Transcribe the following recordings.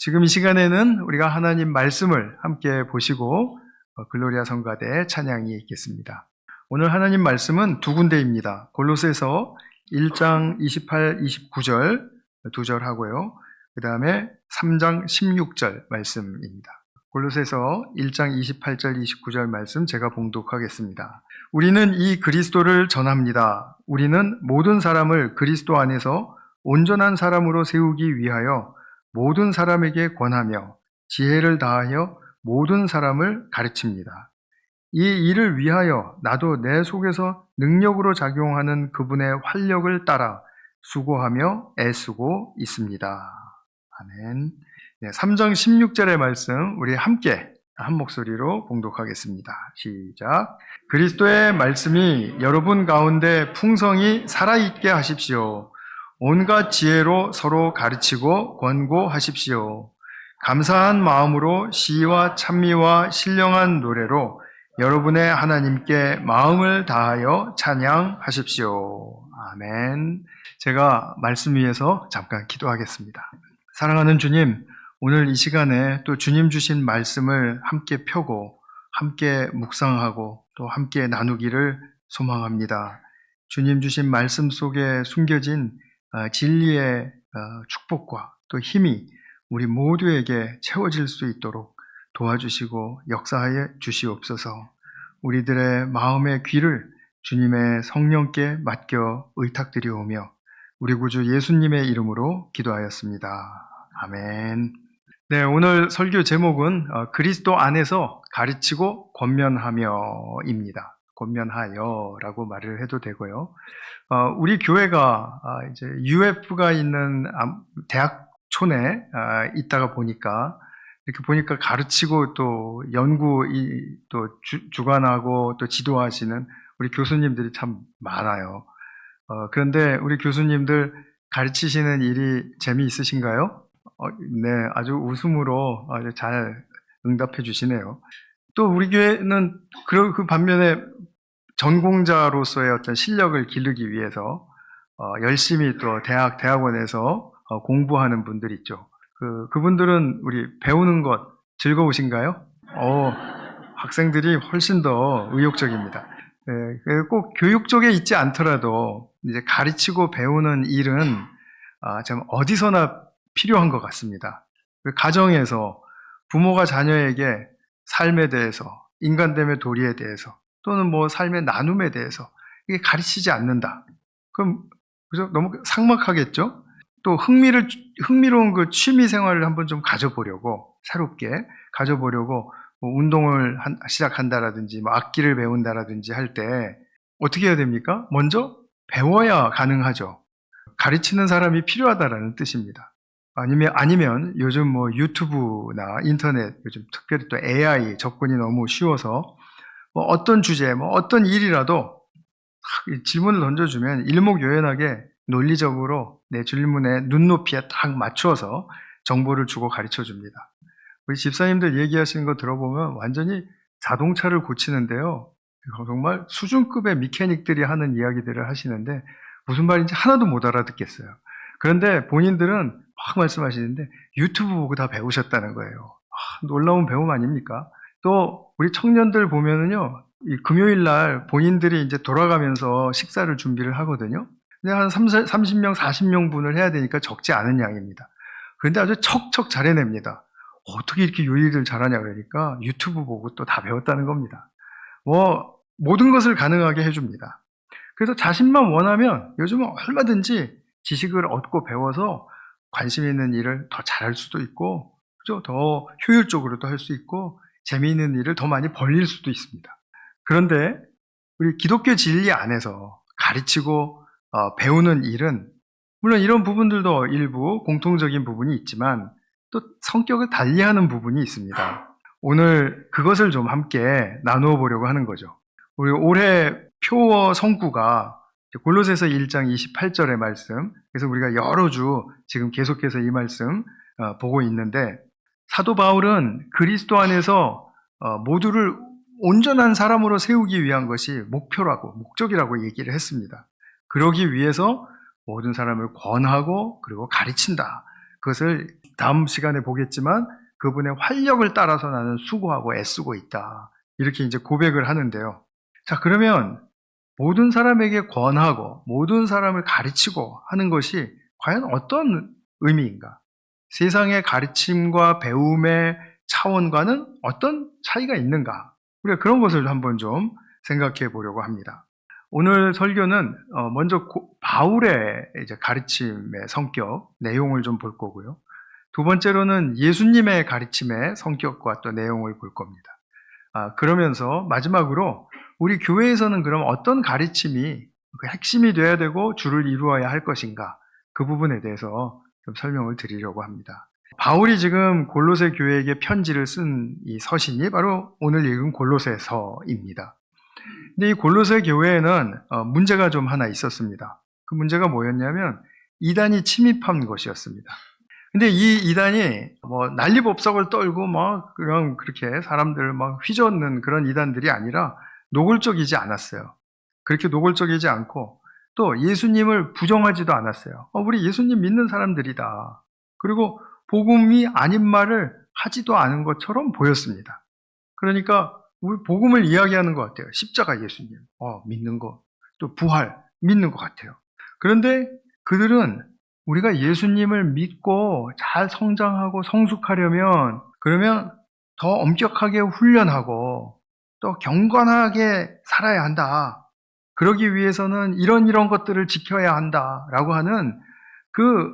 지금 이 시간에는 우리가 하나님 말씀을 함께 보시고 글로리아 성가대 찬양이 있겠습니다. 오늘 하나님 말씀은 두 군데입니다. 골로새서 1장 28, 29절 두 절 하고요. 그 다음에 3장 16절 말씀입니다. 골로새서 1장 28절, 29절 말씀 제가 봉독하겠습니다. 우리는 이 그리스도를 전합니다. 우리는 모든 사람을 그리스도 안에서 온전한 사람으로 세우기 위하여 모든 사람에게 권하며 지혜를 다하여 모든 사람을 가르칩니다. 이 일을 위하여 나도 내 속에서 능력으로 작용하는 그분의 활력을 따라 수고하며 애쓰고 있습니다. 아멘. 3장 16절의 말씀 우리 함께 한 목소리로 봉독하겠습니다. 시작. 그리스도의 말씀이 여러분 가운데 풍성히 살아있게 하십시오. 온갖 지혜로 서로 가르치고 권고하십시오. 감사한 마음으로 시와 찬미와 신령한 노래로 여러분의 하나님께 마음을 다하여 찬양하십시오. 아멘. 제가 말씀 위에서 잠깐 기도하겠습니다. 사랑하는 주님, 오늘 이 시간에 또 주님 주신 말씀을 함께 펴고 함께 묵상하고 또 함께 나누기를 소망합니다. 주님 주신 말씀 속에 숨겨진 진리의 축복과 또 힘이 우리 모두에게 채워질 수 있도록 도와주시고 역사하여 주시옵소서. 우리들의 마음의 귀를 주님의 성령께 맡겨 의탁드리오며 우리 구주 예수님의 이름으로 기도하였습니다. 아멘. 네, 오늘 설교 제목은 그리스도 안에서 가르치고 권면하며입니다. 권면하여라고 말을 해도 되고요. 우리 교회가 이제 UF가 있는 대학촌에 있다가 보니까 이렇게 보니까 가르치고 또 연구 또 주관하고 또 지도하시는 우리 교수님들이 참 많아요. 그런데 우리 교수님들 가르치시는 일이 재미있으신가요? 네, 아주 웃음으로 아주 잘 응답해 주시네요. 또 우리 교회는 그 반면에 전공자로서의 어떤 실력을 기르기 위해서 열심히 또 대학원에서 공부하는 분들 있죠. 그분들은 우리 배우는 것 즐거우신가요? 학생들이 훨씬 더 의욕적입니다. 네, 꼭 교육 쪽에 있지 않더라도 이제 가르치고 배우는 일은 참 어디서나 필요한 것 같습니다. 가정에서 부모가 자녀에게 삶에 대해서, 인간됨의 도리에 대해서, 또는 뭐 삶의 나눔에 대해서 이게 가르치지 않는다. 그럼 그죠? 너무 삭막하겠죠? 또 흥미로운 그 취미 생활을 한번 좀 가져보려고, 새롭게 가져보려고 뭐 운동을 시작한다라든지 뭐 악기를 배운다라든지 할 때 어떻게 해야 됩니까? 먼저 배워야 가능하죠. 가르치는 사람이 필요하다라는 뜻입니다. 아니면 요즘 뭐 유튜브나 인터넷, 요즘 특별히 또 AI 접근이 너무 쉬워서 뭐 어떤 주제, 뭐 어떤 일이라도 질문을 던져주면 일목요연하게 논리적으로 내 질문의 눈높이에 딱 맞추어서 정보를 주고 가르쳐 줍니다. 우리 집사님들 얘기하시는 거 들어보면 완전히 자동차를 고치는데요. 정말 수준급의 미케닉들이 하는 이야기들을 하시는데 무슨 말인지 하나도 못 알아듣겠어요. 그런데 본인들은 막 말씀하시는데 유튜브 보고 다 배우셨다는 거예요. 놀라운 배움 아닙니까? 또 우리 청년들 보면은요, 이 금요일 날 본인들이 이제 돌아가면서 식사를 준비를 하거든요. 근데 한 30명, 40명 분을 해야 되니까 적지 않은 양입니다. 그런데 아주 척척 잘 해냅니다. 어떻게 이렇게 요리를 잘하냐 그러니까 유튜브 보고 또 다 배웠다는 겁니다. 뭐 모든 것을 가능하게 해줍니다. 그래서 자신만 원하면 요즘은 얼마든지 지식을 얻고 배워서 관심 있는 일을 더 잘할 수도 있고, 그죠? 더 효율적으로도 할 수 있고, 재미있는 일을 더 많이 벌릴 수도 있습니다. 그런데 우리 기독교 진리 안에서 가르치고 배우는 일은 물론 이런 부분들도 일부 공통적인 부분이 있지만 또 성격을 달리하는 부분이 있습니다. 오늘 그것을 좀 함께 나누어 보려고 하는 거죠. 우리 올해 표어 성구가 골로새서 1장 28절의 말씀, 그래서 우리가 여러 주 지금 계속해서 이 말씀 보고 있는데, 사도 바울은 그리스도 안에서 모두를 온전한 사람으로 세우기 위한 것이 목적이라고 얘기를 했습니다. 그러기 위해서 모든 사람을 권하고 그리고 가르친다. 그것을 다음 시간에 보겠지만 그분의 활력을 따라서 나는 수고하고 애쓰고 있다. 이렇게 이제 고백을 하는데요. 자, 그러면 모든 사람에게 권하고 모든 사람을 가르치고 하는 것이 과연 어떤 의미인가? 세상의 가르침과 배움의 차원과는 어떤 차이가 있는가? 우리가 그런 것을 한번 좀 생각해 보려고 합니다. 오늘 설교는 먼저 바울의 이제 가르침의 성격, 내용을 좀 볼 거고요. 두 번째로는 예수님의 가르침의 성격과 또 내용을 볼 겁니다. 그러면서 마지막으로 우리 교회에서는 그럼 어떤 가르침이 그 핵심이 돼야 되고 주를 이루어야 할 것인가? 그 부분에 대해서 좀 설명을 드리려고 합니다. 바울이 지금 골로새 교회에게 편지를 쓴 이 서신이 바로 오늘 읽은 골로새서입니다. 근데 이 골로새 교회에는 문제가 좀 하나 있었습니다. 그 문제가 뭐였냐면 이단이 침입한 것이었습니다. 근데 이 이단이 난리법석을 떨고 그냥 그렇게 사람들 휘젓는 그런 이단들이 아니라 노골적이지 않았어요. 그렇게 노골적이지 않고 또 예수님을 부정하지도 않았어요. 우리 예수님 믿는 사람들이다. 그리고 복음이 아닌 말을 하지도 않은 것처럼 보였습니다. 그러니까 우리 복음을 이야기하는 것 같아요. 십자가 예수님, 믿는 거, 또 부활, 믿는 것 같아요. 그런데 그들은 우리가 예수님을 믿고 잘 성장하고 성숙하려면 그러면 더 엄격하게 훈련하고 또 경건하게 살아야 한다. 그러기 위해서는 이런 것들을 지켜야 한다라고 하는 그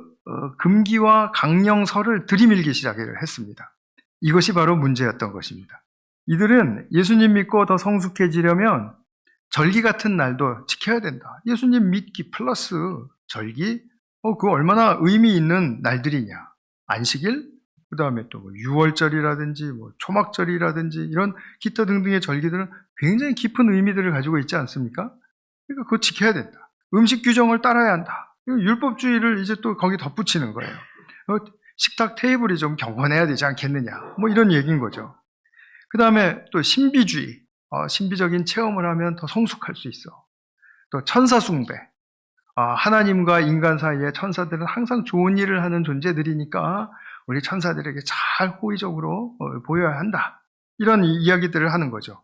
금기와 강령서를 들이밀기 시작을 했습니다. 이것이 바로 문제였던 것입니다. 이들은 예수님 믿고 더 성숙해지려면 절기 같은 날도 지켜야 된다. 예수님 믿기 플러스 절기, 그거 얼마나 의미 있는 날들이냐. 안식일, 그 다음에 또 유월절이라든지 초막절이라든지 이런 기타 등등의 절기들은 굉장히 깊은 의미들을 가지고 있지 않습니까? 그러니까 그거 지켜야 된다. 음식 규정을 따라야 한다. 율법주의를 이제 또 거기 덧붙이는 거예요. 식탁 테이블이 좀 경건해야 되지 않겠느냐. 이런 얘기인 거죠. 그 다음에 또 신비주의, 신비적인 체험을 하면 더 성숙할 수 있어. 또 천사숭배, 하나님과 인간 사이에 천사들은 항상 좋은 일을 하는 존재들이니까 우리 천사들에게 잘 호의적으로 보여야 한다. 이런 이야기들을 하는 거죠.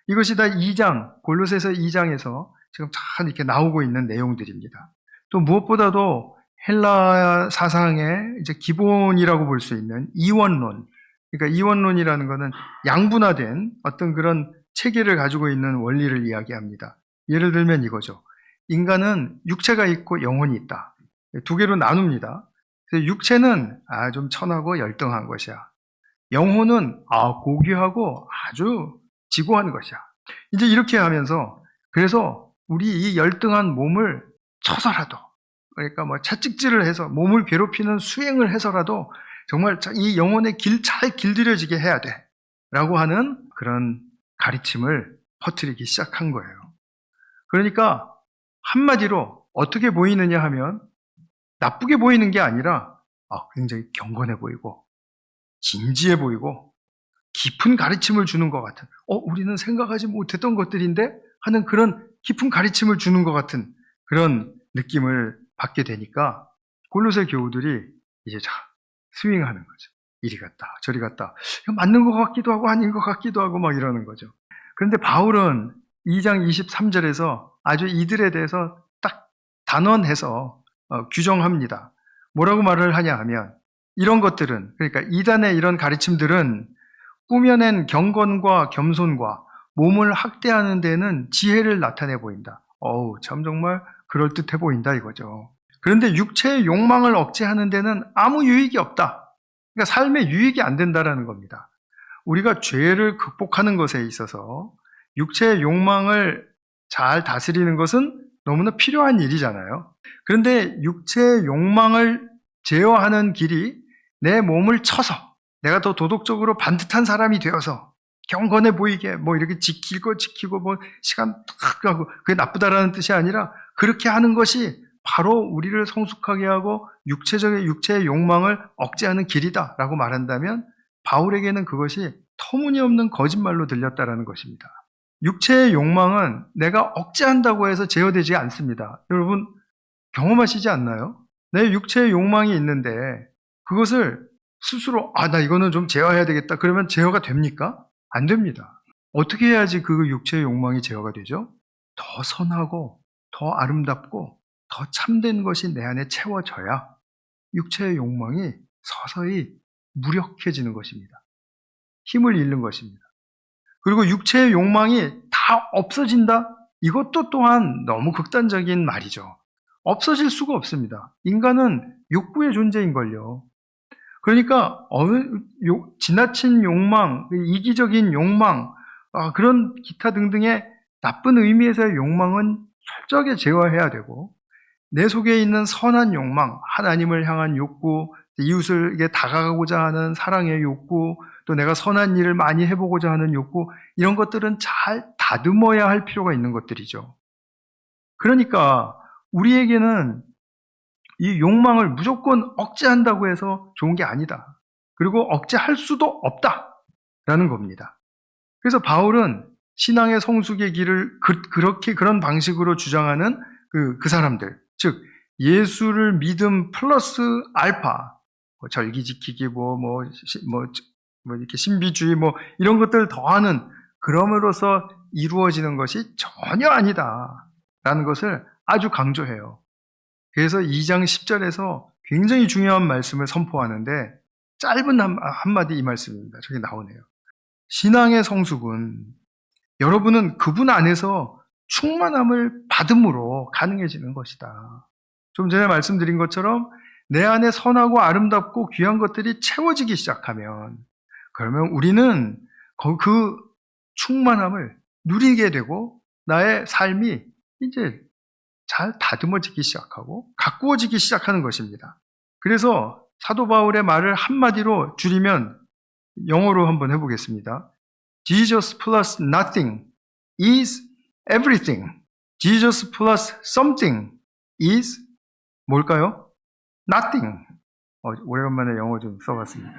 이것이 다 2장, 골로새서 2장에서 지금 잘 이렇게 나오고 있는 내용들입니다. 또 무엇보다도 헬라 사상의 이제 기본이라고 볼 수 있는 이원론. 그러니까 이원론이라는 것은 양분화된 어떤 그런 체계를 가지고 있는 원리를 이야기합니다. 예를 들면 이거죠. 인간은 육체가 있고 영혼이 있다. 두 개로 나눕니다. 그래서 육체는 좀 천하고 열등한 것이야. 영혼은 고귀하고 아주 지고한 것이야. 이제 이렇게 하면서 그래서 우리 이 열등한 몸을 쳐서라도 그러니까 채찍질을 해서 몸을 괴롭히는 수행을 해서라도 정말 이 영혼의 잘 길들여지게 해야 돼 라고 하는 그런 가르침을 퍼뜨리기 시작한 거예요. 그러니까 한마디로 어떻게 보이느냐 하면 나쁘게 보이는 게 아니라 굉장히 경건해 보이고 진지해 보이고 깊은 가르침을 주는 것 같은 우리는 생각하지 못했던 것들인데 하는 그런 깊은 가르침을 주는 것 같은 그런 느낌을 받게 되니까 골로새 교우들이 이제 스윙하는 거죠. 이리 갔다 저리 갔다 이거 맞는 것 같기도 하고 아닌 것 같기도 하고 이러는 거죠. 그런데 바울은 2장 23절에서 아주 이들에 대해서 딱 단언해서 규정합니다. 뭐라고 말을 하냐 하면 이런 것들은 그러니까 이단의 이런 가르침들은 꾸며낸 경건과 겸손과 몸을 학대하는 데는 지혜를 나타내 보인다. 참 정말 그럴듯해 보인다 이거죠. 그런데 육체의 욕망을 억제하는 데는 아무 유익이 없다. 그러니까 삶에 유익이 안 된다라는 겁니다. 우리가 죄를 극복하는 것에 있어서 육체의 욕망을 잘 다스리는 것은 너무나 필요한 일이잖아요. 그런데 육체의 욕망을 제어하는 길이 내 몸을 쳐서 내가 더 도덕적으로 반듯한 사람이 되어서 경건해 보이게 이렇게 지키고 시간 탁 하고 그게 나쁘다라는 뜻이 아니라 그렇게 하는 것이 바로 우리를 성숙하게 하고 육체의 욕망을 억제하는 길이다라고 말한다면 바울에게는 그것이 터무니없는 거짓말로 들렸다라는 것입니다. 육체의 욕망은 내가 억제한다고 해서 제어되지 않습니다. 여러분 경험하시지 않나요? 내 육체의 욕망이 있는데 그것을 스스로 나 이거는 좀 제어해야 되겠다. 그러면 제어가 됩니까? 안 됩니다. 어떻게 해야지 그 육체의 욕망이 제어가 되죠? 더 선하고 더 아름답고 더 참된 것이 내 안에 채워져야 육체의 욕망이 서서히 무력해지는 것입니다. 힘을 잃는 것입니다. 그리고 육체의 욕망이 다 없어진다? 이것도 또한 너무 극단적인 말이죠. 없어질 수가 없습니다. 인간은 욕구의 존재인걸요. 그러니까 지나친 욕망, 이기적인 욕망, 그런 기타 등등의 나쁜 의미에서의 욕망은 철저하게 제어해야 되고, 내 속에 있는 선한 욕망, 하나님을 향한 욕구, 이웃에게 다가가고자 하는 사랑의 욕구, 또 내가 선한 일을 많이 해보고자 하는 욕구, 이런 것들은 잘 다듬어야 할 필요가 있는 것들이죠. 그러니까 우리에게는 이 욕망을 무조건 억제한다고 해서 좋은 게 아니다. 그리고 억제할 수도 없다라는 겁니다. 그래서 바울은 신앙의 성숙의 길을 그런 방식으로 주장하는 그 사람들, 즉 예수를 믿음 플러스 알파, 절기 지키기, 이렇게 신비주의, 이런 것들 더하는, 그럼으로써 이루어지는 것이 전혀 아니다라는 것을 아주 강조해요. 그래서 2장 10절에서 굉장히 중요한 말씀을 선포하는데, 짧은 한마디 이 말씀입니다. 저기 나오네요. 신앙의 성숙은 여러분은 그분 안에서 충만함을 받음으로 가능해지는 것이다. 좀 전에 말씀드린 것처럼 내 안에 선하고 아름답고 귀한 것들이 채워지기 시작하면, 그러면 우리는 그 충만함을 누리게 되고 나의 삶이 이제 잘 다듬어지기 시작하고 가꾸어지기 시작하는 것입니다. 그래서 사도 바울의 말을 한마디로 줄이면 영어로 한번 해보겠습니다. Jesus plus nothing is everything. Jesus plus something is 뭘까요? Nothing. 오래간만에 영어 좀 써봤습니다.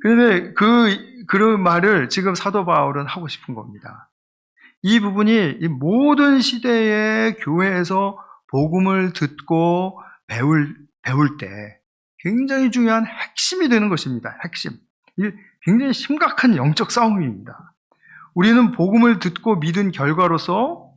그런데 그런 말을 지금 사도 바울은 하고 싶은 겁니다. 이 부분이 이 모든 시대의 교회에서 복음을 듣고 배울 때 굉장히 중요한 핵심이 되는 것입니다. 핵심. 이게 굉장히 심각한 영적 싸움입니다. 우리는 복음을 듣고 믿은 결과로서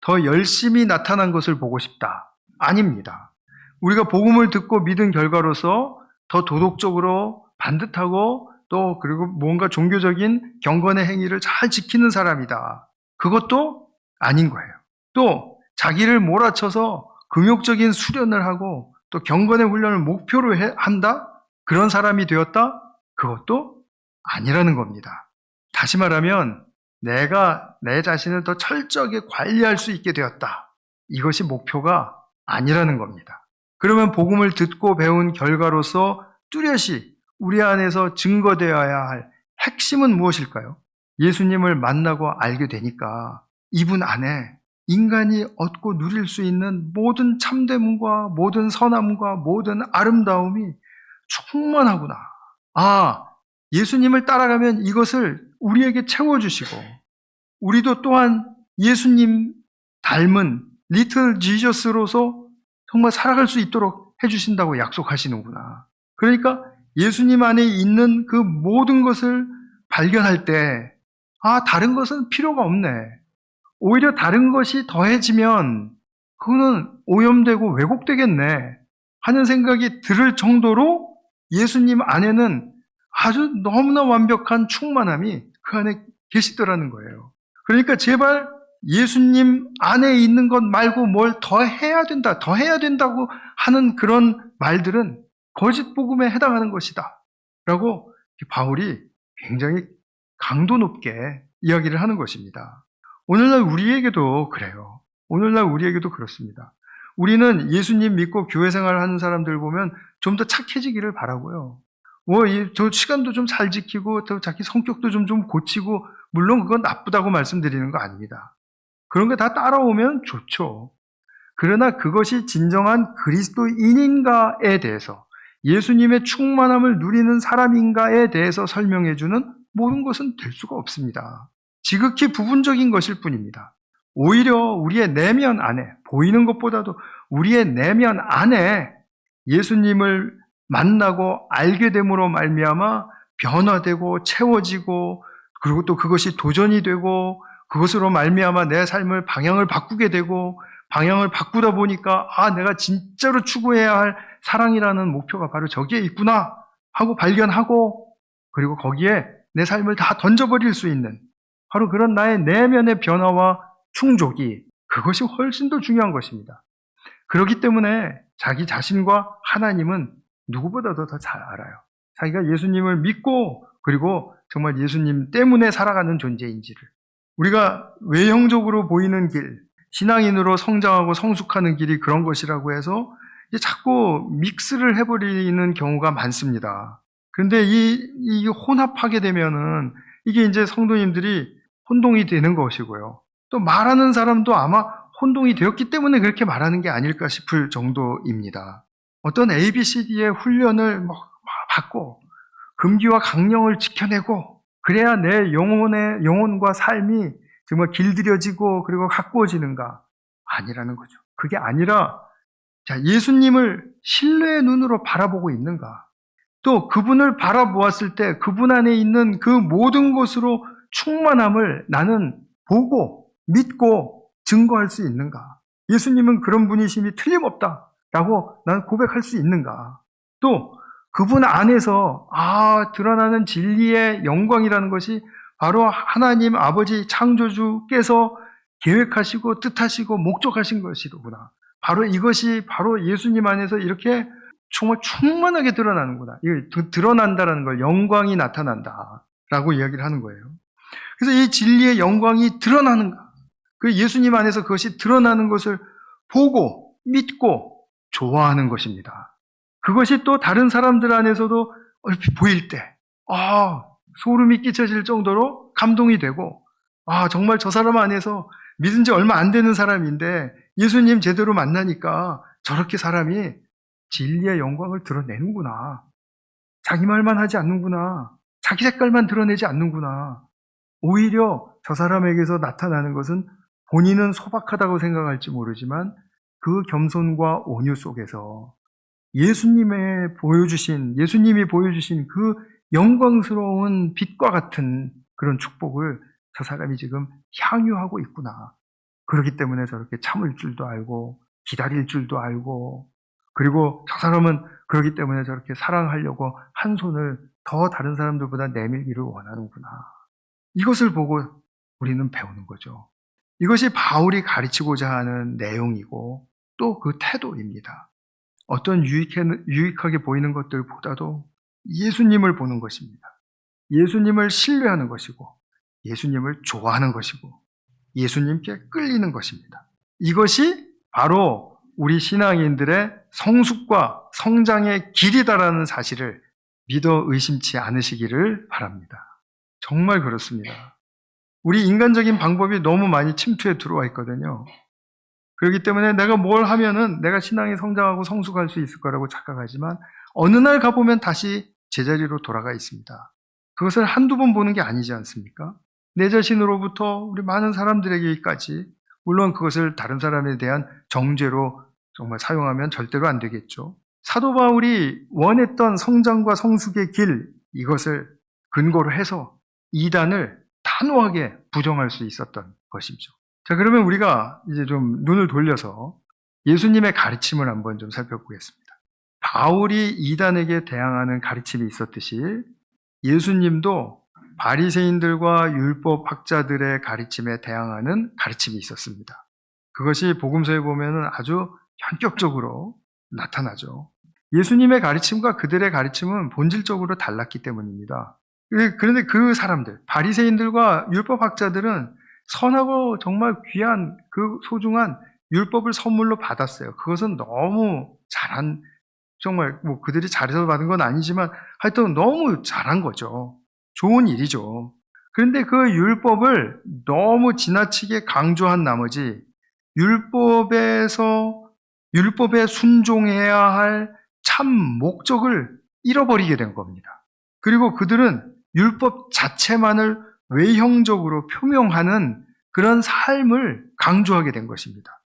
더 열심히 나타난 것을 보고 싶다. 아닙니다. 우리가 복음을 듣고 믿은 결과로서 더 도덕적으로 반듯하고 또 그리고 뭔가 종교적인 경건의 행위를 잘 지키는 사람이다. 그것도 아닌 거예요. 또 자기를 몰아쳐서 금욕적인 수련을 하고 또 경건의 훈련을 목표로 한다? 그런 사람이 되었다? 그것도 아니라는 겁니다. 다시 말하면 내가 내 자신을 더 철저하게 관리할 수 있게 되었다. 이것이 목표가 아니라는 겁니다. 그러면 복음을 듣고 배운 결과로서 뚜렷이 우리 안에서 증거되어야 할 핵심은 무엇일까요? 예수님을 만나고 알게 되니까 이분 안에 인간이 얻고 누릴 수 있는 모든 참됨과 모든 선함과 모든 아름다움이 충만하구나. 예수님을 따라가면 이것을 우리에게 채워주시고 우리도 또한 예수님 닮은 리틀 지저스로서 정말 살아갈 수 있도록 해주신다고 약속하시는구나. 그러니까 예수님 안에 있는 그 모든 것을 발견할 때 다른 것은 필요가 없네. 오히려 다른 것이 더해지면 그거는 오염되고 왜곡되겠네 하는 생각이 들을 정도로 예수님 안에는 아주 너무나 완벽한 충만함이 그 안에 계시더라는 거예요. 그러니까 제발 예수님 안에 있는 것 말고 뭘 더 해야 된다, 더 해야 된다고 하는 그런 말들은 거짓 복음에 해당하는 것이다 라고 바울이 굉장히 강도 높게 이야기를 하는 것입니다. 오늘날 우리에게도 그래요. 오늘날 우리에게도 그렇습니다. 우리는 예수님 믿고 교회 생활을 하는 사람들 보면 좀 더 착해지기를 바라고요. 저 시간도 좀 잘 지키고 또 자기 성격도 좀 고치고, 물론 그건 나쁘다고 말씀드리는 거 아닙니다. 그런 게 다 따라오면 좋죠. 그러나 그것이 진정한 그리스도인인가에 대해서, 예수님의 충만함을 누리는 사람인가에 대해서 설명해주는 모든 것은 될 수가 없습니다. 지극히 부분적인 것일 뿐입니다. 오히려 우리의 내면 안에, 보이는 것보다도 우리의 내면 안에 예수님을 만나고 알게 됨으로 말미암아 변화되고 채워지고, 그리고 또 그것이 도전이 되고, 그것으로 말미암아 내 삶을 방향을 바꾸게 되고, 방향을 바꾸다 보니까 내가 진짜로 추구해야 할 사랑이라는 목표가 바로 저기에 있구나 하고 발견하고, 그리고 거기에 내 삶을 다 던져버릴 수 있는 바로 그런 나의 내면의 변화와 충족이, 그것이 훨씬 더 중요한 것입니다. 그렇기 때문에 자기 자신과 하나님은 누구보다도 더 잘 알아요. 자기가 예수님을 믿고 그리고 정말 예수님 때문에 살아가는 존재인지를. 우리가 외형적으로 보이는 길, 신앙인으로 성장하고 성숙하는 길이 그런 것이라고 해서 자꾸 믹스를 해버리는 경우가 많습니다. 그런데 이 혼합하게 되면은 이게 이제 성도님들이 혼동이 되는 것이고요. 또 말하는 사람도 아마 혼동이 되었기 때문에 그렇게 말하는 게 아닐까 싶을 정도입니다. 어떤 ABCD의 훈련을 받고 금기와 강령을 지켜내고 그래야 내 영혼과 삶이 정말 길들여지고 그리고 가꾸어지는가? 아니라는 거죠. 그게 아니라 예수님을 신뢰의 눈으로 바라보고 있는가? 또 그분을 바라보았을 때 그분 안에 있는 그 모든 것으로 충만함을 나는 보고 믿고 증거할 수 있는가? 예수님은 그런 분이심이 틀림없다라고 나는 고백할 수 있는가? 또 그분 안에서 드러나는 진리의 영광이라는 것이 바로 하나님 아버지 창조주께서 계획하시고 뜻하시고 목적하신 것이로구나. 바로 이것이 바로 예수님 안에서 이렇게 정말 충만하게 드러나는구나. 이거 드러난다라는 걸, 영광이 나타난다라고 이야기를 하는 거예요. 그래서 이 진리의 영광이 드러나는가? 그 예수님 안에서 그것이 드러나는 것을 보고 믿고 좋아하는 것입니다. 그것이 또 다른 사람들 안에서도 얼핏 보일 때 소름이 끼쳐질 정도로 감동이 되고, 정말 저 사람 안에서 믿은 지 얼마 안 되는 사람인데 예수님 제대로 만나니까 저렇게 사람이 진리의 영광을 드러내는구나. 자기 말만 하지 않는구나. 자기 색깔만 드러내지 않는구나. 오히려 저 사람에게서 나타나는 것은 본인은 소박하다고 생각할지 모르지만 그 겸손과 온유 속에서 예수님이 보여주신 그 영광스러운 빛과 같은 그런 축복을 저 사람이 지금 향유하고 있구나. 그렇기 때문에 저렇게 참을 줄도 알고 기다릴 줄도 알고, 그리고 저 사람은 그렇기 때문에 저렇게 사랑하려고 한 손을 더 다른 사람들보다 내밀기를 원하는구나. 이것을 보고 우리는 배우는 거죠. 이것이 바울이 가르치고자 하는 내용이고 또 그 태도입니다. 어떤 유익하게 보이는 것들보다도 예수님을 보는 것입니다. 예수님을 신뢰하는 것이고 예수님을 좋아하는 것이고 예수님께 끌리는 것입니다. 이것이 바로 우리 신앙인들의 성숙과 성장의 길이다라는 사실을 믿어 의심치 않으시기를 바랍니다. 정말 그렇습니다. 우리 인간적인 방법이 너무 많이 침투해 들어와 있거든요. 그렇기 때문에 내가 뭘 하면은 내가 신앙이 성장하고 성숙할 수 있을 거라고 착각하지만 어느 날 가보면 다시 제자리로 돌아가 있습니다. 그것을 한두 번 보는 게 아니지 않습니까? 내 자신으로부터 우리 많은 사람들에게까지, 물론 그것을 다른 사람에 대한 정죄로 정말 사용하면 절대로 안 되겠죠. 사도 바울이 원했던 성장과 성숙의 길, 이것을 근거로 해서 이단을 단호하게 부정할 수 있었던 것이죠. 자, 그러면 우리가 이제 좀 눈을 돌려서 예수님의 가르침을 한번 좀 살펴보겠습니다. 바울이 이단에게 대항하는 가르침이 있었듯이 예수님도 바리새인들과 율법학자들의 가르침에 대항하는 가르침이 있었습니다. 그것이 복음서에 보면 아주 현격적으로 나타나죠. 예수님의 가르침과 그들의 가르침은 본질적으로 달랐기 때문입니다. 그런데 그 사람들, 바리새인들과 율법학자들은 선하고 정말 귀한 그 소중한 율법을 선물로 받았어요. 그것은 너무 잘한, 정말 그들이 잘해서 받은 건 아니지만 하여튼 너무 잘한 거죠. 좋은 일이죠. 그런데 그 율법을 너무 지나치게 강조한 나머지 율법에 순종해야 할 참 목적을 잃어버리게 된 겁니다. 그리고 그들은 율법 자체만을 외형적으로 표명하는 그런 삶을 강조하게 된 것입니다.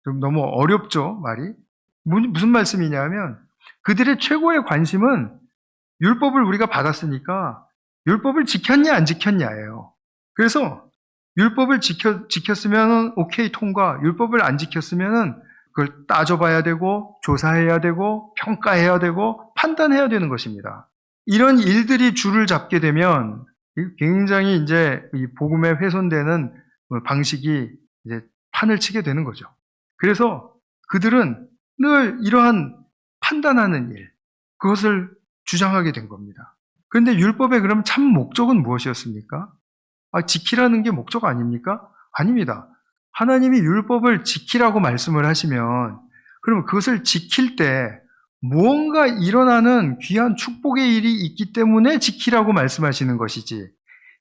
좀 너무 어렵죠, 말이? 무슨 말씀이냐면 그들의 최고의 관심은 율법을 우리가 받았으니까 율법을 지켰냐 안 지켰냐예요. 그래서 율법을 지켰으면 오케이 통과, 율법을 안 지켰으면 그걸 따져봐야 되고 조사해야 되고 평가해야 되고 판단해야 되는 것입니다. 이런 일들이 줄을 잡게 되면 굉장히 이제 이 복음에 훼손되는 방식이 이제 판을 치게 되는 거죠. 그래서 그들은 늘 이러한 판단하는 일, 그것을 주장하게 된 겁니다. 그런데 율법의 그럼 참 목적은 무엇이었습니까? 지키라는 게 목적 아닙니까? 아닙니다. 하나님이 율법을 지키라고 말씀을 하시면 그러면 그것을 지킬 때 무언가 일어나는 귀한 축복의 일이 있기 때문에 지키라고 말씀하시는 것이지,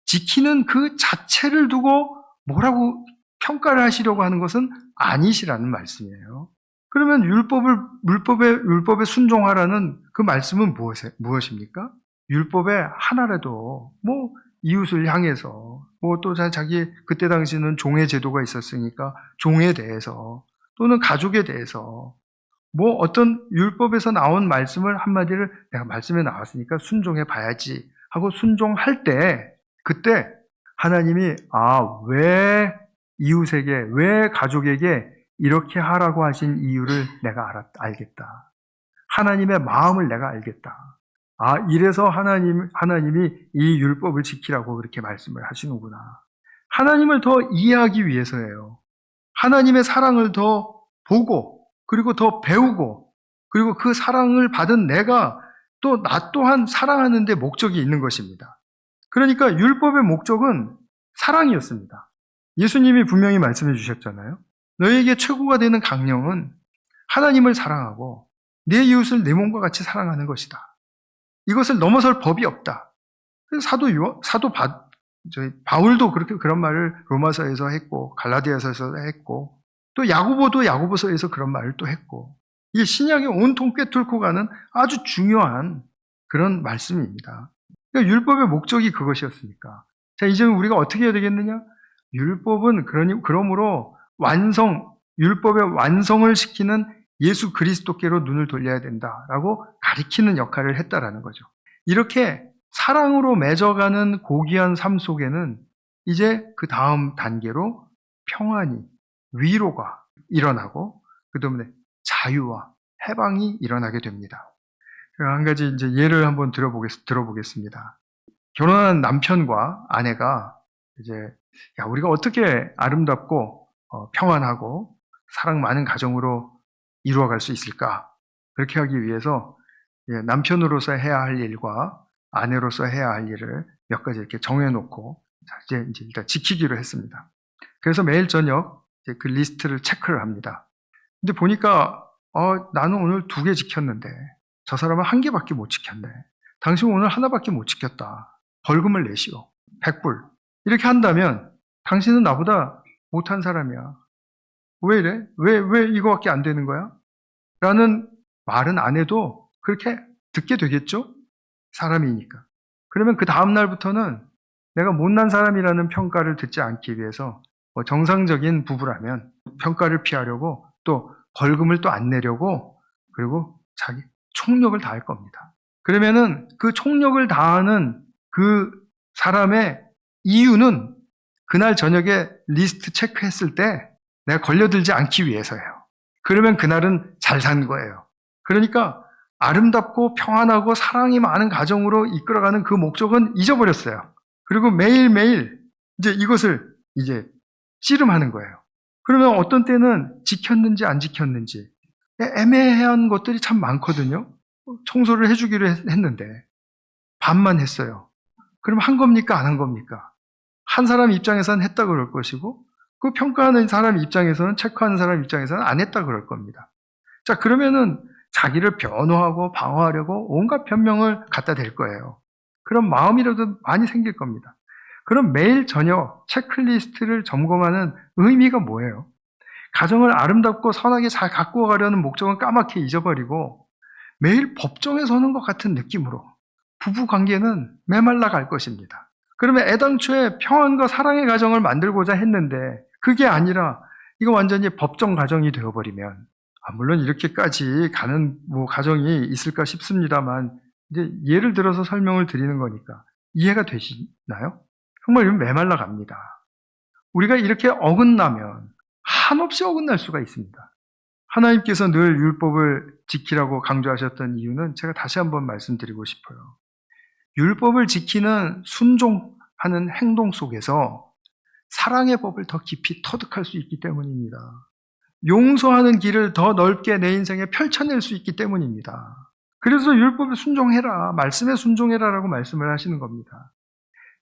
지키는 그 자체를 두고 뭐라고 평가를 하시려고 하는 것은 아니시라는 말씀이에요. 그러면 율법에 순종하라는 그 말씀은 무엇입니까? 율법의 하나라도 이웃을 향해서 또 자기 그때 당시는 종의 제도가 있었으니까 종에 대해서 또는 가족에 대해서 어떤 율법에서 나온 말씀을 한마디를 내가 말씀에 나왔으니까 순종해 봐야지 하고 순종할 때 그때 하나님이 왜 이웃에게 왜 가족에게 이렇게 하라고 하신 이유를 내가 알겠다. 하나님의 마음을 내가 알겠다. 이래서 하나님이 이 율법을 지키라고 그렇게 말씀을 하시는구나. 하나님을 더 이해하기 위해서예요. 하나님의 사랑을 더 보고 그리고 더 배우고 그리고 그 사랑을 받은 내가 또 나 또한 사랑하는 데 목적이 있는 것입니다. 그러니까 율법의 목적은 사랑이었습니다. 예수님이 분명히 말씀해 주셨잖아요. 너희에게 최고가 되는 강령은 하나님을 사랑하고 내 이웃을 내 몸과 같이 사랑하는 것이다. 이것을 넘어설 법이 없다. 바울도 그런 말을 로마서에서 했고 갈라디아서에서 했고 또 야고보도 야고보서에서 그런 말을 또 했고, 이게 신약의 온통 꿰뚫고 가는 아주 중요한 그런 말씀입니다. 그러니까 율법의 목적이 그것이었으니까. 자, 이제 우리가 어떻게 해야 되겠느냐? 율법은 그러므로 율법의 완성을 시키는 예수 그리스도께로 눈을 돌려야 된다라고 가리키는 역할을 했다라는 거죠. 이렇게 사랑으로 맺어가는 고귀한 삶 속에는 이제 그 다음 단계로 평안이, 위로가 일어나고 그 다음에 자유와 해방이 일어나게 됩니다. 한 가지 이제 예를 한번 들어보겠습니다. 결혼한 남편과 아내가 이제 우리가 어떻게 아름답고 평안하고 사랑 많은 가정으로 이루어갈 수 있을까? 그렇게 하기 위해서 남편으로서 해야 할 일과 아내로서 해야 할 일을 몇 가지 이렇게 정해놓고 이제 일단 지키기로 했습니다. 그래서 매일 저녁 그 리스트를 체크를 합니다. 근데 보니까 나는 오늘 2개 지켰는데 저 사람은 1개밖에 못 지켰네. 당신 오늘 하나밖에 못 지켰다. 벌금을 내시오. 100불. 이렇게 한다면 당신은 나보다 못한 사람이야. 왜 이래? 왜 이거밖에 안 되는 거야? 라는 말은 안 해도 그렇게 듣게 되겠죠? 사람이니까. 그러면 그 다음 날부터는 내가 못난 사람이라는 평가를 듣지 않기 위해서 정상적인 부부라면 평가를 피하려고 또 벌금을 또 안 내려고 그리고 자기 총력을 다할 겁니다. 그러면은 그 총력을 다하는 그 사람의 이유는 그날 저녁에 리스트 체크했을 때 내가 걸려들지 않기 위해서예요. 그러면 그날은 잘 산 거예요. 그러니까 아름답고 평안하고 사랑이 많은 가정으로 이끌어가는 그 목적은 잊어버렸어요. 그리고 매일매일 이제 이것을 이제 씨름하는 거예요. 그러면 어떤 때는 지켰는지 안 지켰는지 애매한 것들이 참 많거든요. 청소를 해주기로 했는데 반만 했어요. 그럼 한 겁니까? 안 한 겁니까? 한 사람 입장에서는 했다 그럴 것이고 그 평가하는 사람 입장에서는 체크하는 사람 입장에서는 안 했다 그럴 겁니다. 자, 그러면은 자기를 변호하고 방어하려고 온갖 변명을 갖다 댈 거예요. 그런 마음이라도 많이 생길 겁니다. 그럼 매일 저녁 체크리스트를 점검하는 의미가 뭐예요? 가정을 아름답고 선하게 잘 가꾸어 가려는 목적은 까맣게 잊어버리고 매일 법정에 서는 것 같은 느낌으로 부부 관계는 메말라 갈 것입니다. 그러면 애당초에 평안과 사랑의 가정을 만들고자 했는데 그게 아니라 이거 완전히 법정 가정이 되어버리면 물론 이렇게까지 가는 가정이 있을까 싶습니다만, 이제 예를 들어서 설명을 드리는 거니까 이해가 되시나요? 정말 이건 메말라 갑니다. 우리가 이렇게 어긋나면 한없이 어긋날 수가 있습니다. 하나님께서 늘 율법을 지키라고 강조하셨던 이유는 제가 다시 한번 말씀드리고 싶어요. 율법을 지키는 순종하는 행동 속에서 사랑의 법을 더 깊이 터득할 수 있기 때문입니다. 용서하는 길을 더 넓게 내 인생에 펼쳐낼 수 있기 때문입니다. 그래서 율법에 순종해라, 말씀에 순종해라라고 말씀을 하시는 겁니다.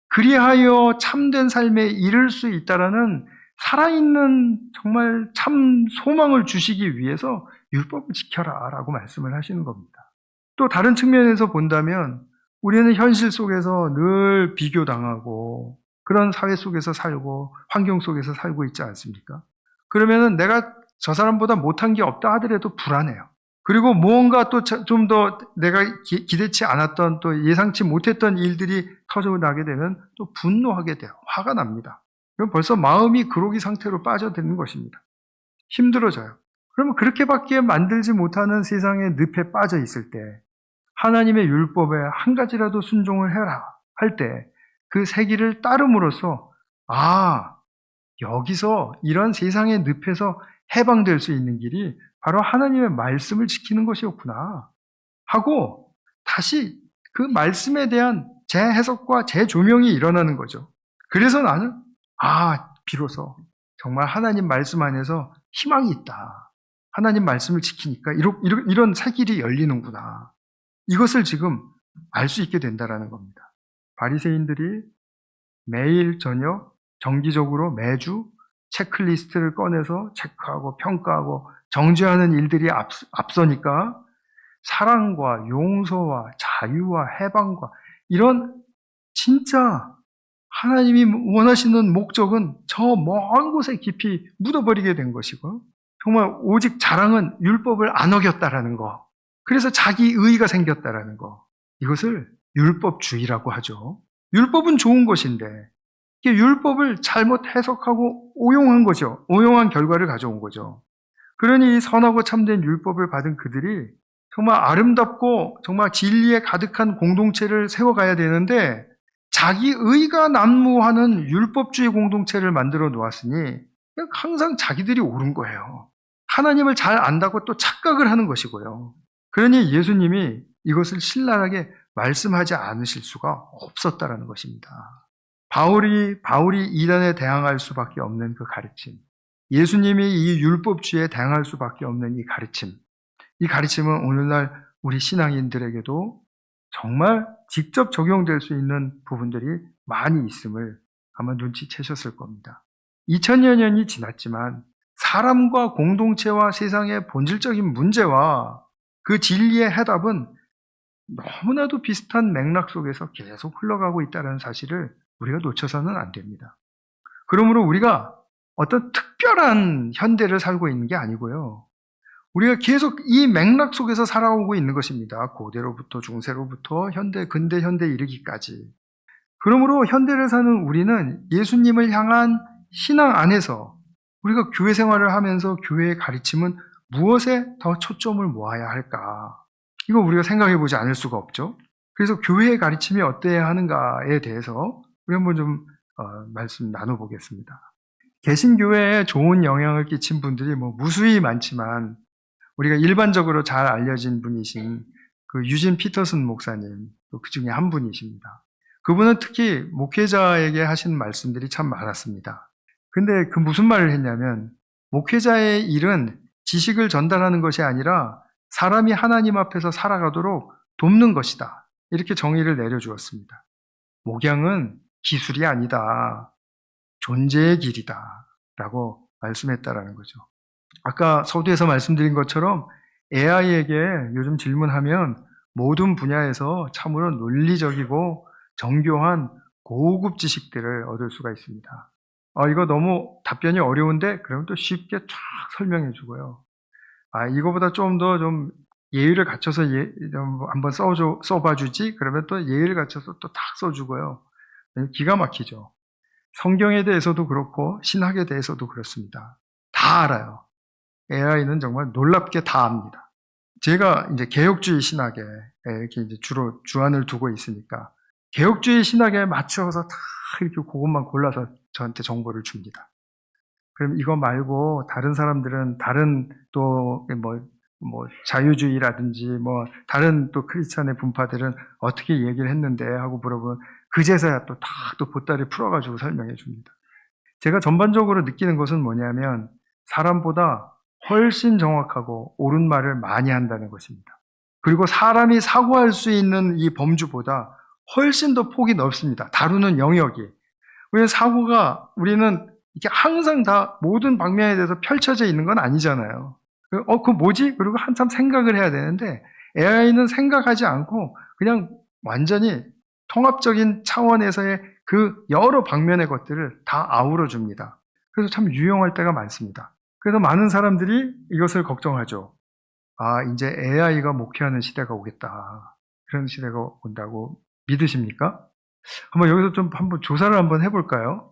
그리하여 참된 삶에 이를 수 있다라는 살아있는 정말 참 소망을 주시기 위해서 율법을 지켜라라고 말씀을 하시는 겁니다. 또 다른 측면에서 본다면 우리는 현실 속에서 늘 비교당하고 그런 사회 속에서 살고 환경 속에서 살고 있지 않습니까? 그러면은 내가 저 사람보다 못한 게 없다 하더라도 불안해요. 그리고 무언가 또 좀 더 내가 기대치 않았던 또 예상치 못했던 일들이 터져나게 되면 또 분노하게 돼요. 화가 납니다. 그럼 벌써 마음이 그로기 상태로 빠져드는 것입니다. 힘들어져요. 그러면 그렇게밖에 만들지 못하는 세상의 늪에 빠져 있을 때 하나님의 율법에 한 가지라도 순종을 해라 할 때 그 세 길을 따름으로써 여기서 이런 세상의 늪에서 해방될 수 있는 길이 바로 하나님의 말씀을 지키는 것이었구나 하고 다시 그 말씀에 대한 재해석과 재조명이 일어나는 거죠. 그래서 나는 비로소 정말 하나님 말씀 안에서 희망이 있다. 하나님 말씀을 지키니까 이런 새 길이 열리는구나. 이것을 지금 알 수 있게 된다라는 겁니다. 바리새인들이 매일 저녁 정기적으로 매주 체크리스트를 꺼내서 체크하고 평가하고 정죄하는 일들이 앞서니까 사랑과 용서와 자유와 해방과 이런 진짜 하나님이 원하시는 목적은 저 먼 곳에 깊이 묻어버리게 된 것이고 정말 오직 자랑은 율법을 안 어겼다라는 거, 그래서 자기 의의가 생겼다라는 거, 이것을 율법주의라고 하죠. 율법은 좋은 것인데 이게 율법을 잘못 해석하고 오용한 거죠. 오용한 결과를 가져온 거죠. 그러니 이 선하고 참된 율법을 받은 그들이 정말 아름답고 정말 진리에 가득한 공동체를 세워가야 되는데 자기 의가 난무하는 율법주의 공동체를 만들어 놓았으니 항상 자기들이 옳은 거예요. 하나님을 잘 안다고 또 착각을 하는 것이고요. 그러니 예수님이 이것을 신랄하게 말씀하지 않으실 수가 없었다라는 것입니다. 바울이 이단에 대항할 수밖에 없는 그 가르침, 예수님이 이 율법주의에 대항할 수밖에 없는 이 가르침은 오늘날 우리 신앙인들에게도 정말 직접 적용될 수 있는 부분들이 많이 있음을 아마 눈치채셨을 겁니다. 2000여 년이 지났지만 사람과 공동체와 세상의 본질적인 문제와 그 진리의 해답은 너무나도 비슷한 맥락 속에서 계속 흘러가고 있다는 사실을 우리가 놓쳐서는 안 됩니다. 그러므로 우리가 어떤 특별한 현대를 살고 있는 게 아니고요. 우리가 계속 이 맥락 속에서 살아오고 있는 것입니다. 고대로부터 중세로부터 현대, 근대, 현대 이르기까지. 그러므로 현대를 사는 우리는 예수님을 향한 신앙 안에서 우리가 교회 생활을 하면서 교회의 가르침은 무엇에 더 초점을 모아야 할까? 이거 우리가 생각해 보지 않을 수가 없죠. 그래서 교회의 가르침이 어때야 하는가에 대해서 우리 한번 좀 말씀 나눠보겠습니다. 개신교회에 좋은 영향을 끼친 분들이 무수히 많지만 우리가 일반적으로 잘 알려진 분이신 그 유진 피터슨 목사님, 그 중에 한 분이십니다. 그분은 특히 목회자에게 하신 말씀들이 참 많았습니다. 근데 그 무슨 말을 했냐면 목회자의 일은 지식을 전달하는 것이 아니라 사람이 하나님 앞에서 살아가도록 돕는 것이다. 이렇게 정의를 내려주었습니다. 목양은 기술이 아니다. 존재의 길이다. 라고 말씀했다라는 거죠. 아까 서두에서 말씀드린 것처럼 AI에게 요즘 질문하면 모든 분야에서 참으로 논리적이고 정교한 고급 지식들을 얻을 수가 있습니다. 이거 너무 답변이 어려운데 그러면 또 쉽게 쫙 설명해 주고요. 이거보다 좀 더 좀 예의를 갖춰서 좀 한번 써봐 주지? 그러면 또 예의를 갖춰서 또 딱 써주고요. 기가 막히죠. 성경에 대해서도 그렇고 신학에 대해서도 그렇습니다. 다 알아요. AI는 정말 놀랍게 다 압니다. 제가 이제 개혁주의 신학에 이렇게 이제 주로 주안을 두고 있으니까 개혁주의 신학에 맞춰서 다 이렇게 그것만 골라서 저한테 정보를 줍니다. 그럼 이거 말고 다른 사람들은 다른 또 뭐 자유주의라든지 뭐 다른 또 크리스찬의 분파들은 어떻게 얘기를 했는데 하고 물어보면 그제서야 또 다 또 보따리 풀어가지고 설명해 줍니다. 제가 전반적으로 느끼는 것은 뭐냐면 사람보다 훨씬 정확하고 옳은 말을 많이 한다는 것입니다. 그리고 사람이 사고할 수 있는 이 범주보다 훨씬 더 폭이 넓습니다. 다루는 영역이. 왜냐하면 사고가 우리는 이게 항상 다 모든 방면에 대해서 펼쳐져 있는 건 아니잖아요. 그거 뭐지? 그리고 한참 생각을 해야 되는데 AI는 생각하지 않고 그냥 완전히 통합적인 차원에서의 그 여러 방면의 것들을 다 아우러 줍니다. 그래서 참 유용할 때가 많습니다. 그래서 많은 사람들이 이것을 걱정하죠. 아, 이제 AI가 목회하는 시대가 오겠다. 그런 시대가 온다고 믿으십니까? 한번 여기서 좀 한번 조사를 한번 해볼까요?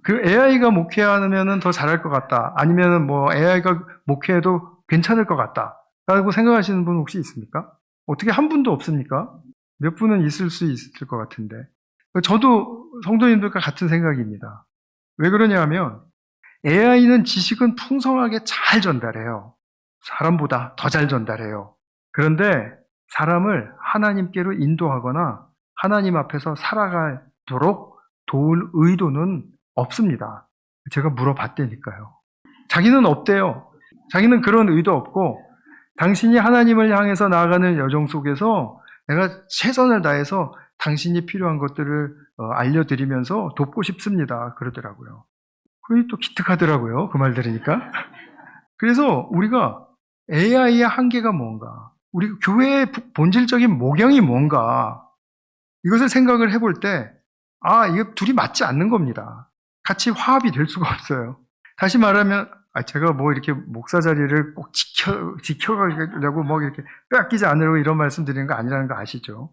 그 AI가 목회하면은 더 잘할 것 같다. 아니면은 뭐 AI가 목회해도 괜찮을 것 같다. 라고 생각하시는 분 혹시 있습니까? 어떻게 한 분도 없습니까? 몇 분은 있을 수 있을 것 같은데. 저도 성도님들과 같은 생각입니다. 왜 그러냐 하면 AI는 지식은 풍성하게 잘 전달해요. 사람보다 더 잘 전달해요. 그런데 사람을 하나님께로 인도하거나 하나님 앞에서 살아가도록 도울 의도는 없습니다. 제가 물어봤다니까요. 자기는 없대요. 자기는 그런 의도 없고 당신이 하나님을 향해서 나아가는 여정 속에서 내가 최선을 다해서 당신이 필요한 것들을 알려드리면서 돕고 싶습니다. 그러더라고요. 그게 또 기특하더라고요. 그 말 들으니까. 그래서 우리가 AI의 한계가 뭔가, 우리 교회의 본질적인 모경이 뭔가, 이것을 생각을 해볼 때, 아, 이거 둘이 맞지 않는 겁니다. 같이 화합이 될 수가 없어요. 다시 말하면, 제가 뭐 이렇게 목사 자리를 꼭 지켜가려고 뭐 이렇게 빼앗기지 않으려고 이런 말씀 드리는 거 아니라는 거 아시죠?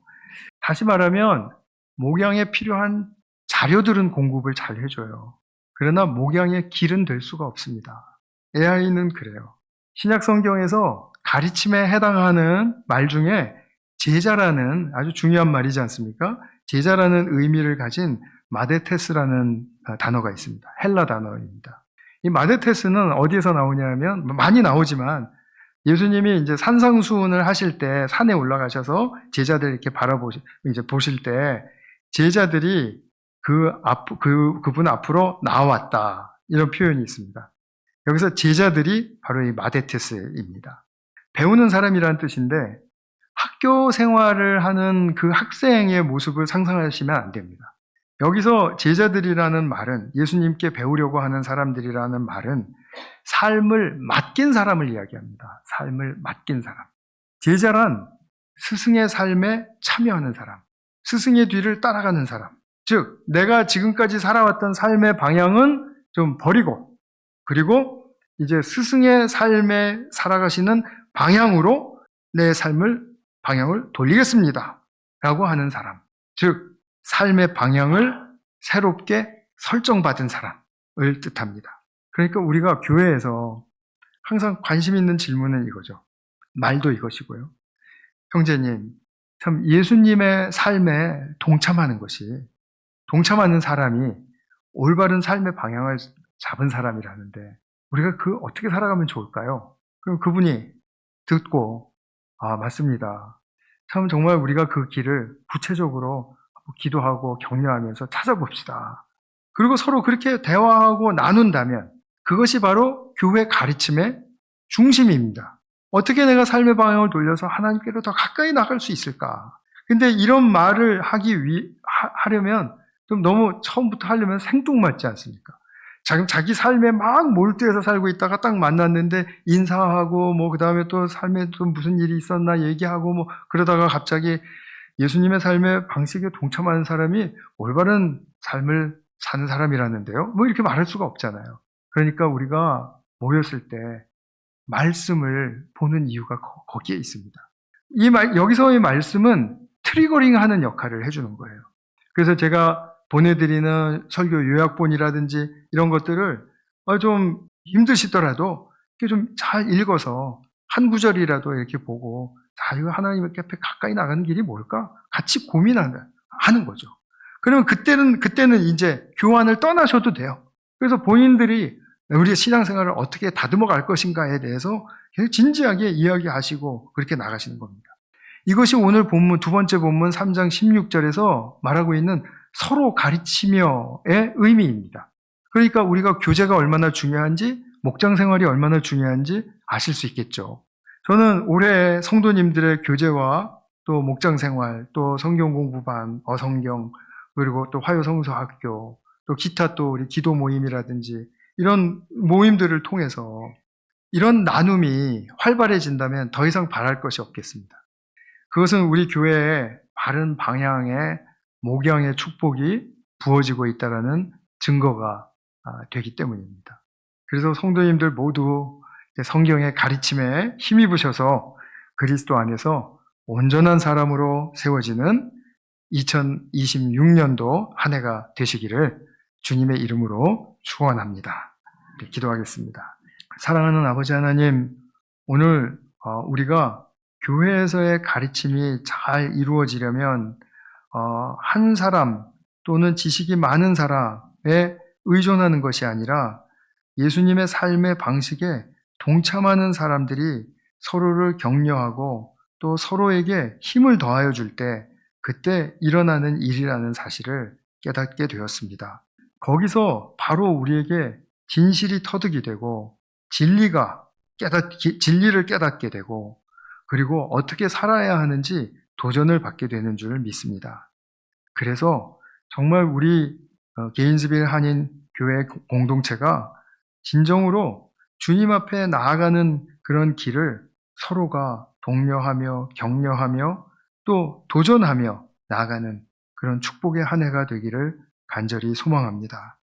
다시 말하면, 목양에 필요한 자료들은 공급을 잘 해줘요. 그러나 목양의 길은 될 수가 없습니다. AI는 그래요. 신약 성경에서 가르침에 해당하는 말 중에 제자라는 아주 중요한 말이지 않습니까? 제자라는 의미를 가진 마데테스라는 단어가 있습니다. 헬라 단어입니다. 이 마데테스는 어디에서 나오냐면 많이 나오지만 예수님이 이제 산상수훈을 하실 때 산에 올라가셔서 제자들 이렇게 보실 때 제자들이 그분 앞으로 나왔다. 이런 표현이 있습니다. 여기서 제자들이 바로 이 마데테스입니다. 배우는 사람이라는 뜻인데 학교 생활을 하는 그 학생의 모습을 상상하시면 안 됩니다. 여기서 제자들이라는 말은 예수님께 배우려고 하는 사람들이라는 말은 삶을 맡긴 사람을 이야기합니다. 삶을 맡긴 사람. 제자란 스승의 삶에 참여하는 사람. 스승의 뒤를 따라가는 사람. 즉, 내가 지금까지 살아왔던 삶의 방향은 좀 버리고, 그리고 이제 스승의 삶에 살아가시는 방향으로 내 방향을 돌리겠습니다. 라고 하는 사람. 즉, 삶의 방향을 새롭게 설정받은 사람을 뜻합니다. 그러니까 우리가 교회에서 항상 관심 있는 질문은 이거죠. 말도 이것이고요. 형제님, 참 예수님의 삶에 동참하는 사람이 올바른 삶의 방향을 잡은 사람이라는데 우리가 어떻게 살아가면 좋을까요? 그럼 그분이 듣고 맞습니다. 참 정말 우리가 그 길을 구체적으로 기도하고 격려하면서 찾아봅시다. 그리고 서로 그렇게 대화하고 나눈다면 그것이 바로 교회 가르침의 중심입니다. 어떻게 내가 삶의 방향을 돌려서 하나님께로 더 가까이 나갈 수 있을까? 근데 이런 말을 하려면 좀 너무 처음부터 하려면 생뚱맞지 않습니까? 자기 삶에 막 몰두해서 살고 있다가 딱 만났는데 인사하고 그 다음에 또 삶에 또 무슨 일이 있었나 얘기하고 그러다가 갑자기 예수님의 삶의 방식에 동참하는 사람이 올바른 삶을 사는 사람이라는데요. 이렇게 말할 수가 없잖아요. 그러니까 우리가 모였을 때 말씀을 보는 이유가 거기에 있습니다. 여기서의 말씀은 트리거링 하는 역할을 해주는 거예요. 그래서 제가 보내드리는 설교 요약본이라든지 이런 것들을 좀 힘드시더라도 이렇게 좀 잘 읽어서 한 구절이라도 이렇게 보고, 자, 이거 하나님 앞에 가까이 나가는 길이 뭘까? 같이 하는 거죠. 그러면 그때는 이제 교환을 떠나셔도 돼요. 그래서 본인들이 우리의 신앙생활을 어떻게 다듬어 갈 것인가에 대해서 계속 진지하게 이야기하시고 그렇게 나가시는 겁니다. 이것이 오늘 본문, 두 번째 본문 3장 16절에서 말하고 있는 서로 가르치며의 의미입니다. 그러니까 우리가 교제가 얼마나 중요한지, 목장 생활이 얼마나 중요한지 아실 수 있겠죠. 저는 올해 성도님들의 교제와 또 목장 생활, 또 성경 공부반, 어성경, 그리고 또 화요성서학교, 또 기타 또 우리 기도 모임이라든지 이런 모임들을 통해서 이런 나눔이 활발해진다면 더 이상 바랄 것이 없겠습니다. 그것은 우리 교회의 바른 방향의 목양의 축복이 부어지고 있다는 증거가 되기 때문입니다. 그래서 성도님들 모두 성경의 가르침에 힘입으셔서 그리스도 안에서 온전한 사람으로 세워지는 2026년도 한 해가 되시기를 주님의 이름으로 축원합니다. 기도하겠습니다. 사랑하는 아버지 하나님, 오늘 우리가 교회에서의 가르침이 잘 이루어지려면 한 사람 또는 지식이 많은 사람에 의존하는 것이 아니라 예수님의 삶의 방식에 동참하는 사람들이 서로를 격려하고 또 서로에게 힘을 더하여 줄 때 그때 일어나는 일이라는 사실을 깨닫게 되었습니다. 거기서 바로 우리에게 진실이 터득이 되고 진리를 깨닫게 되고 그리고 어떻게 살아야 하는지 도전을 받게 되는 줄 믿습니다. 그래서 정말 우리 게인스빌 한인 교회 공동체가 진정으로 주님 앞에 나아가는 그런 길을 서로가 독려하며 격려하며 또 도전하며 나아가는 그런 축복의 한 해가 되기를 간절히 소망합니다.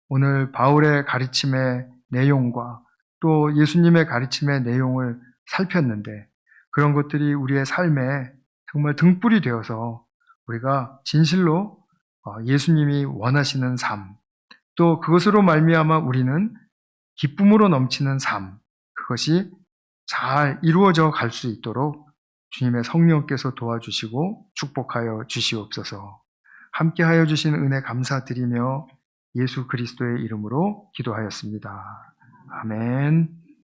오늘 바울의 가르침의 내용과 또 예수님의 가르침의 내용을 살폈는데 그런 것들이 우리의 삶에 정말 등불이 되어서 우리가 진실로 예수님이 원하시는 삶, 또 그것으로 말미암아 우리는 기쁨으로 넘치는 삶, 그것이 잘 이루어져 갈 수 있도록 주님의 성령께서 도와주시고 축복하여 주시옵소서. 함께하여 주신 은혜 감사드리며 예수 그리스도의 이름으로 기도하였습니다. 아멘.